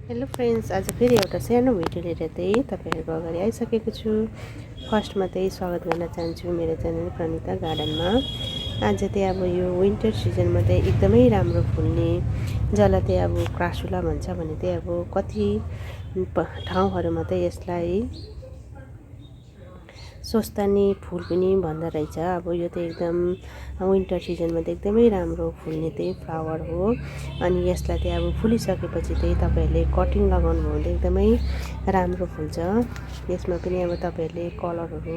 Hello friends, आज फेरि एउटा सानो भिडियो लिएर चाहिँ तपाईँहरूको अगाडि आइसकेको छु। फर्स्टमा चाहिँ स्वागत गर्न चाहन्छु मेरो च्यानल प्रणिता गार्डनमा। आज चाहिँ अब यो विन्टर सिजनमा चाहिँ एकदमै राम्रो फुल्ने, जसलाई चाहिँ अब क्रासुला भन्छ भने चाहिँ अब कति ठाउँहरूमा चाहिँ यसलाई सोस्तानी फुल पनि भन्दो रहेछ। अब यो चाहिँ एकदम विन्टर सिजनमा चाहिँ एकदमै राम्रो फुल्ने चाहिँ फ्लावर हो। अनि यसलाई चाहिँ अब फुलिसकेपछि चाहिँ तपाईँहरूले कटिङ लगाउनु भयो भने एकदमै राम्रो फुल्छ। यसमा पनि अब तपाईँहरूले कलरहरू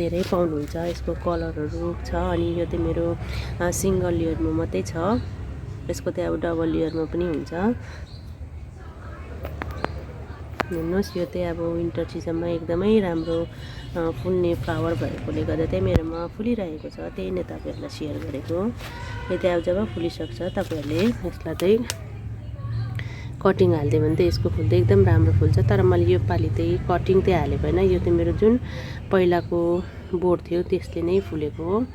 धेरै पाउनुहुन्छ। यसको कलरहरू छ अनि यो चाहिँ मेरो सिङ्गल लेयरमा मात्रै छ। यसको चाहिँ अब डबल लेयरमा पनि हुन्छ। हेर्नुहोस्, यो चाहिँ अब विन्टर सिजनमा एकदमै राम्रो फुल्ने फ्लावर भएकोले गर्दा चाहिँ मेरोमा फुलिरहेको छ। त्यही नै तपाईँहरूलाई सेयर गरेको। यो चाहिँ अब जब फुलिसक्छ तपाईँहरूले यसलाई चाहिँ कटिङ हालिदियो भने चाहिँ यसको फुल चाहिँ एकदम राम्रो फुल्छ। तर मैले यो पालि चाहिँ कटिङ चाहिँ हालेको होइन। यो चाहिँ मेरो जुन पहिलाको बोट थियो त्यसले नै फुलेको हो।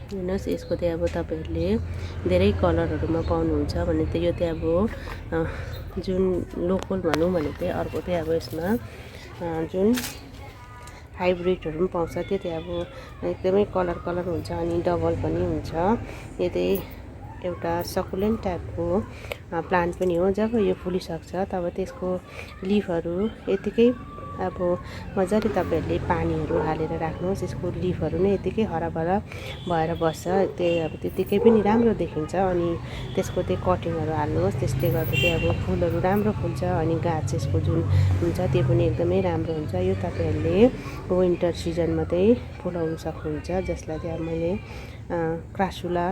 हेर्नुहोस्, यसको चाहिँ अब तपाईँहरूले धेरै कलरहरूमा पाउनुहुन्छ भने चाहिँ यो चाहिँ अब जुन लोकल भनौँ भने चाहिँ अर्को चाहिँ अब यसमा जुन हाइब्रिडहरू पनि पाउँछ। त्यो चाहिँ अब एकदमै कलर हुन्छ अनि डबल पनि हुन्छ। यो चाहिँ एउटा सकुलेन्ट टाइपको प्लान्ट पनि हो। जब यो फुलिसक्छ तब त्यसको लिफहरू यतिकै अब मजाले तपाईँहरूले पानीहरू हालेर राख्नुहोस्। यसको लिफहरू नै यतिकै हराभरा भएर बस्छ। त्यही अब त्यतिकै पनि राम्रो देखिन्छ। अनि त्यसको चाहिँ कटिङहरू हाल्नुहोस्। त्यसले गर्दा चाहिँ अब फुलहरू राम्रो फुल्छ अनि गाछ यसको जुन हुन्छ त्यो पनि एकदमै राम्रो हुन्छ। यो तपाईँहरूले विन्टर सिजनमा चाहिँ फुलाउनु सक्नुहुन्छ। जसलाई चाहिँ अब मैले क्रासुला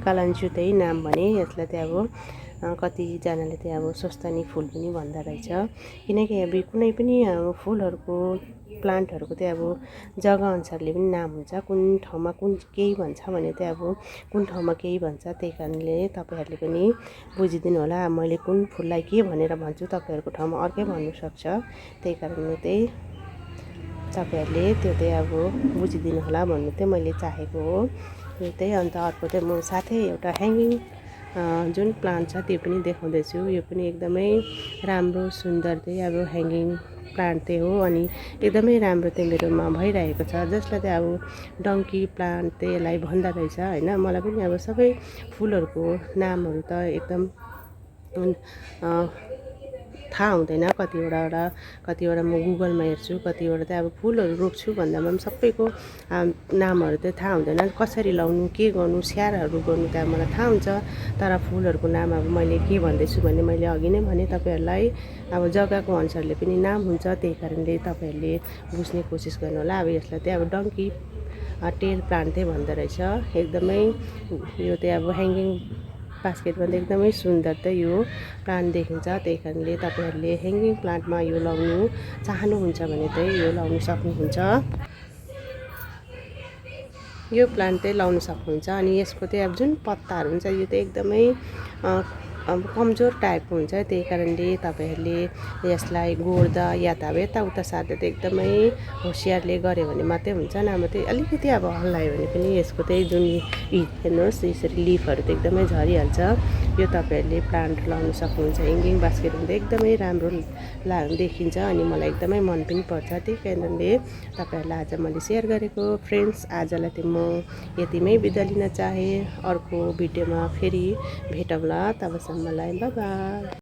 कालान्चु चाहिँ नाम भने। यसलाई चाहिँ अब कतिजनाले चाहिँ अब सोस्तानी फुल पनि भन्दो रहेछ। किनकि अब कुनै पनि फुलहरूको प्लान्टहरूको चाहिँ अब जग्गा अनुसारले पनि नाम हुन्छ। कुन ठाउँमा कुन केही भन्छ भने चाहिँ अब कुन ठाउँमा केही भन्छ। त्यही कारणले तपाईँहरूले पनि बुझिदिनु होला। मैले कुन फुललाई के भनेर भन्छु तपाईँहरूको ठाउँमा अर्कै भन्नुसक्छ। त्यही कारणले चाहिँ तपाईँहरूले त्यो चाहिँ अब बुझिदिनु होला भन्नु चाहिँ मैले चाहेको हो। यो चाहिँ अन्त अर्को चाहिँ म साथै एउटा ह्याङ्गिङ जुन प्लान्ट छ त्यो पनि देखाउँदैछु। यो पनि एकदमै राम्रो सुन्दर चाहिँ अब ह्याङ्गिङ प्लान्ट चाहिँ हो अनि एकदमै राम्रो चाहिँ मेरोमा भइरहेको छ। जसलाई चाहिँ अब डङ्की प्लान्ट चाहिँ यसलाई भन्दो रहेछ होइन। मलाई पनि अब सबै फुलहरूको नामहरू त एकदम थाहा हुँदैन। कतिवटा म गुगलमा हेर्छु, कतिवटा चाहिँ अब फुलहरू रोप्छु भन्दामा पनि सबैको नामहरू चाहिँ थाहा हुँदैन। कसरी लाउनु, के गर्नु, स्याहारहरू गर्नु त मलाई थाहा हुन्छ। तर फुलहरूको नाम अब मैले के भन्दैछु भने मैले अघि नै भने तपाईँहरूलाई अब जग्गाको अनुसारले पनि नाम हुन्छ। त्यही कारणले तपाईँहरूले बुझ्ने कोसिस गर्नु होला। अब यसलाई चाहिँ अब डङ्की टेल प्लान्ट चाहिँ भन्दो रहेछ। एकदमै यो चाहिँ अब ह्याङ्गिङ बास्केटमा चाहिँ एकदमै सुन्दर चाहिँ यो प्लान्ट देखिन्छ। त्यही कारणले तपाईँहरूले ह्याङ्गिङ प्लान्टमा यो लाउनु चाहनुहुन्छ भने चाहिँ यो लाउनु सक्नुहुन्छ। यो प्लान्ट चाहिँ लाउनु सक्नुहुन्छ। अनि यसको चाहिँ अब जुन पत्ताहरू हुन्छ यो चाहिँ एकदमै अब कमजोर टाइपको हुन्छ। त्यही कारणले तपाईँहरूले यसलाई गोड्दा या त अब यताउता सार्दा चाहिँ एकदमै होसियारले गऱ्यो भने मात्रै हुन्छ। नभए चाहिँ अलिकति अब हल्लायो भने पनि यसको चाहिँ जुन हेर्नुहोस् यसरी लिफहरू त एकदमै झरिहाल्छ। यो तपाईँहरूले प्लान्ट लाउनु सक्नुहुन्छ। ह्याङ्गिङ बास्केटमा चाहिँ एकदमै राम्रो देखिन्छ अनि मलाई एकदमै मन पनि पर्छ। त्यही कारणले तपाईँहरूलाई आज मैले सेयर गरेको। फ्रेन्ड्स, आजलाई चाहिँ म यतिमै बिदा लिन चाहेँ। अर्को भिडियोमा फेरि भेटौँला। तबसम्मलाई बाई बाई।